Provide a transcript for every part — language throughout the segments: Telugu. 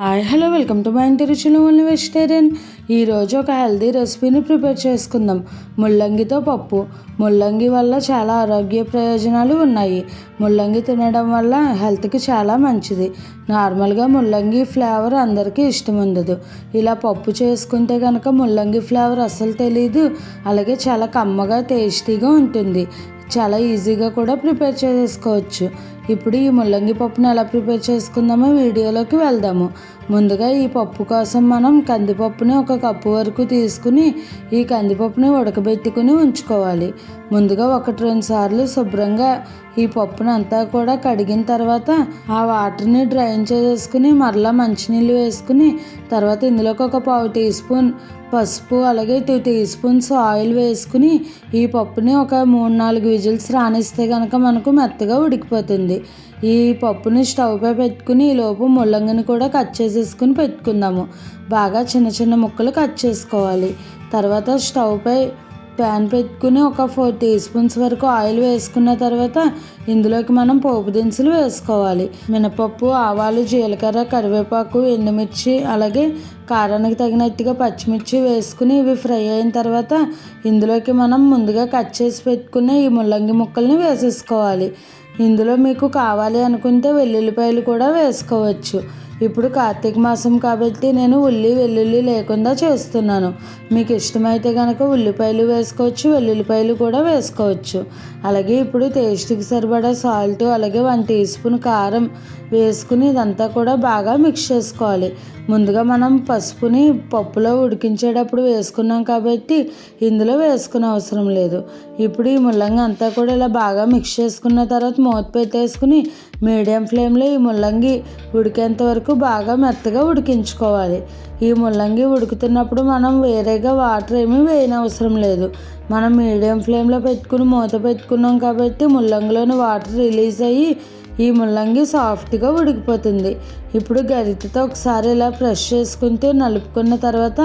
Hi hello welcome to my ఇంటి రుచులు ఓన్లీ వెజిటేరియన్. ఈరోజు ఒక హెల్దీ రెసిపీని ప్రిపేర్ చేసుకుందాం. ముల్లంగితో పప్పు. ముల్లంగి వల్ల చాలా ఆరోగ్య ప్రయోజనాలు ఉన్నాయి. ముల్లంగి తినడం వల్ల హెల్త్కి చాలా మంచిది. నార్మల్గా ముల్లంగి ఫ్లేవర్ అందరికీ ఇష్టం ఉండదు. ఇలా పప్పు చేసుకుంటే కనుక ముల్లంగి ఫ్లేవర్ అస్సలు తెలీదు. అలాగే చాలా కమ్మగా టేస్టీగా ఉంటుంది. చాలా ఈజీగా కూడా ప్రిపేర్ చేసుకోవచ్చు. ఇప్పుడు ఈ ముల్లంగి పప్పుని ఎలా ప్రిపేర్ చేసుకుందామో వీడియోలోకి వెళ్దాము. ముందుగా ఈ పప్పు కోసం మనం కందిపప్పుని 1 కప్పు వరకు తీసుకుని ఈ కందిపప్పుని ఉడకబెట్టుకుని ఉంచుకోవాలి. ముందుగా 1-2 సార్లు శుభ్రంగా ఈ పప్పును అంతా కూడా కడిగిన తర్వాత ఆ వాటర్ని డ్రైన్ చేసుకుని మరలా మంచినీళ్ళు వేసుకుని తర్వాత ఇందులోకి 1 పావు టీ స్పూన్ పసుపు అలాగే 2 టీ స్పూన్స్ ఆయిల్ వేసుకుని ఈ పప్పుని ఒక 3-4 విజిల్స్ రానిస్తే కనుక మనకు మెత్తగా ఉడికిపోతుంది. ఈ పప్పుని స్టవ్ పై పెట్టుకుని ఈలోపు ముల్లంగిని కూడా కట్ చేసేసుకుని పెట్టుకుందాము. బాగా చిన్న చిన్న ముక్కలు కట్ చేసుకోవాలి. తర్వాత స్టవ్ పై ప్యాన్ పెట్టుకుని 4 టీ స్పూన్స్ వరకు ఆయిల్ వేసుకున్న తర్వాత ఇందులోకి మనం పోపు దినుసులు వేసుకోవాలి. మినపప్పు, ఆవాలు, జీలకర్ర, కరివేపాకు, ఎండుమిర్చి అలాగే కారానికి తగినట్టుగా పచ్చిమిర్చి వేసుకుని ఇవి ఫ్రై అయిన తర్వాత ఇందులోకి మనం ముందుగా కట్ చేసి పెట్టుకున్న ఈ ముల్లంగి ముక్కల్ని వేసేసుకోవాలి. ఇందులో మీకు కావాలి అనుకుంటే వెల్లుల్లిపాయలు కూడా వేసుకోవచ్చు. ఇప్పుడు కార్తీక మాసం కాబట్టి నేను వెల్లుల్లి లేకుండా చేస్తున్నాను. మీకు ఇష్టమైతే కనుక ఉల్లిపాయలు వేసుకోవచ్చు, వెల్లుల్లిపాయలు కూడా వేసుకోవచ్చు. అలాగే ఇప్పుడు టేస్ట్కి సరిపడా సాల్ట్ అలాగే 1 టీ స్పూన్ కారం వేసుకుని ఇదంతా కూడా బాగా మిక్స్ చేసుకోవాలి. ముందుగా మనం పసుపుని పప్పులో ఉడికించేటప్పుడు వేసుకున్నాం కాబట్టి ఇందులో వేసుకునే అవసరం లేదు. ఇప్పుడు ఈ ముల్లంగి అంతా కూడా ఇలా బాగా మిక్స్ చేసుకున్న తర్వాత మూత పెట్టేసుకుని మీడియం ఫ్లేమ్లో ఈ ముల్లంగి ఉడికేంత వరకు బాగా మెత్తగా ఉడికించుకోవాలి. ఈ ముల్లంగి ఉడుకుతున్నప్పుడు మనం వేరేగా వాటర్ ఏమీ వేయనవసరం లేదు. మనం మీడియం ఫ్లేమ్లో పెట్టుకుని మూత పెట్టుకున్నాం కాబట్టి ముల్లంగిలోని వాటర్ రిలీజ్ అయ్యి ఈ ముల్లంగి సాఫ్ట్గా ఉడికిపోతుంది. ఇప్పుడు గరిటెతో ఒకసారి ఇలా ప్రెస్ చేసుకుంటూ నలుపుకున్న తర్వాత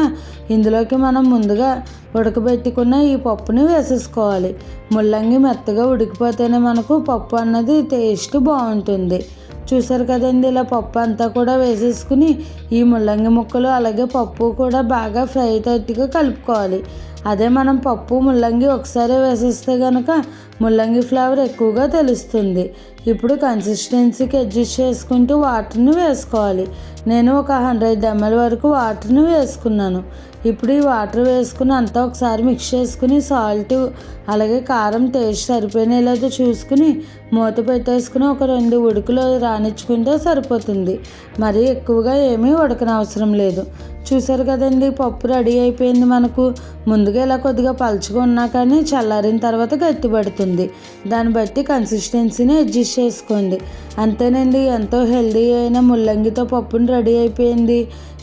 ఇందులోకి మనం ముందుగా ఉడకబెట్టుకున్న ఈ పప్పుని వేసేసుకోవాలి. ముల్లంగి మెత్తగా ఉడికిపోతేనే మనకు పప్పు అన్నది టేస్ట్ బాగుంటుంది. చూసారు కదండి, ఇలా పప్పు అంతా కూడా వేసేసుకుని ఈ ముల్లంగి ముక్కలు అలాగే పప్పు కూడా బాగా ఫ్రై అయ్యేటట్టుగా కలుపుకోవాలి. అదే మనం పప్పు ముల్లంగి ఒకసారి వేసేస్తే కనుక ముల్లంగి ఫ్లేవర్ ఎక్కువగా తెలుస్తుంది. ఇప్పుడు కన్సిస్టెన్సీకి అడ్జస్ట్ చేసుకుంటూ వాటర్ని వేసుకోవాలి. నేను ఒక 100 ml వరకు వాటర్ని వేసుకున్నాను. ఇప్పుడు ఈ వాటర్ వేసుకుని అంతా ఒకసారి మిక్స్ చేసుకుని సాల్ట్ అలాగే కారం టేస్ట్ సరిపోయినలేదో చూసుకుని మూత పెట్టేసుకుని ఒక 2 ఉడుకులు రానిచ్చుకుంటే సరిపోతుంది. మరీ ఎక్కువగా ఏమీ ఉడకనవసరం లేదు. చూసారు కదండి, పప్పు రెడీ అయిపోయింది. మనకు ముందుగా ఇలా కొద్దిగా పలుచగా ఉన్నా కానీ చల్లారిన తర్వాత గట్టిపడుతుంది. దాన్ని బట్టి కన్సిస్టెన్సీని అడ్జస్ట్ చేసుకోండి. అంతేనండి, ఎంతో హెల్దీ అయిన ముల్లంగితో పప్పుని రెడీ అయిపోయింది.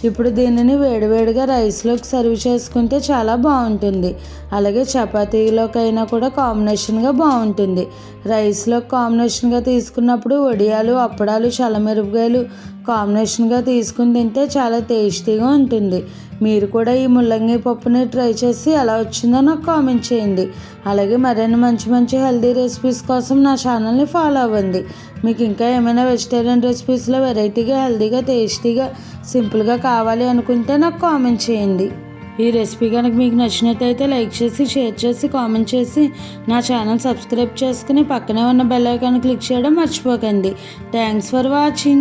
ఇప్పుడు దీనిని వేడివేడిగా రైస్లోకి సర్వ్ చేసుకుంటే చాలా బాగుంటుంది. అలాగే చపాతీలోకైనా కూడా కాంబినేషన్గా బాగుంటుంది. రైస్లో కాంబినేషన్గా తీసుకున్నప్పుడు వడియాలు, అప్పడాలు, చల్లమిరపకాయలు కాంబినేషన్గా తీసుకుని తింటే చాలా టేస్టీగా ఉంటుంది. మీరు కూడా ఈ ముల్లంగి పప్పుని ట్రై చేసి ఎలా వచ్చిందో నాకు కామెంట్ చేయండి. అలాగే మరిన్ని మంచి మంచి హెల్దీ రెసిపీస్ కోసం నా ఛానల్ని ఫాలో అవ్వండి. మీకు ఇంకా ఏమైనా వెజిటేరియన్ రెసిపీస్లో వెరైటీగా హెల్దీగా టేస్టీగా సింపుల్గా కావాలి అనుకుంటే నాకు కామెంట్ చేయండి. ఈ రెసిపీ కనుక మీకు నచ్చినట్టయితే లైక్ చేసి, షేర్ చేసి, కామెంట్ చేసి నా ఛానల్ సబ్స్క్రైబ్ చేసుకుని పక్కనే ఉన్న బెల్ ఐకాన్ క్లిక్ చేయడం మర్చిపోకండి. Thanks for watching.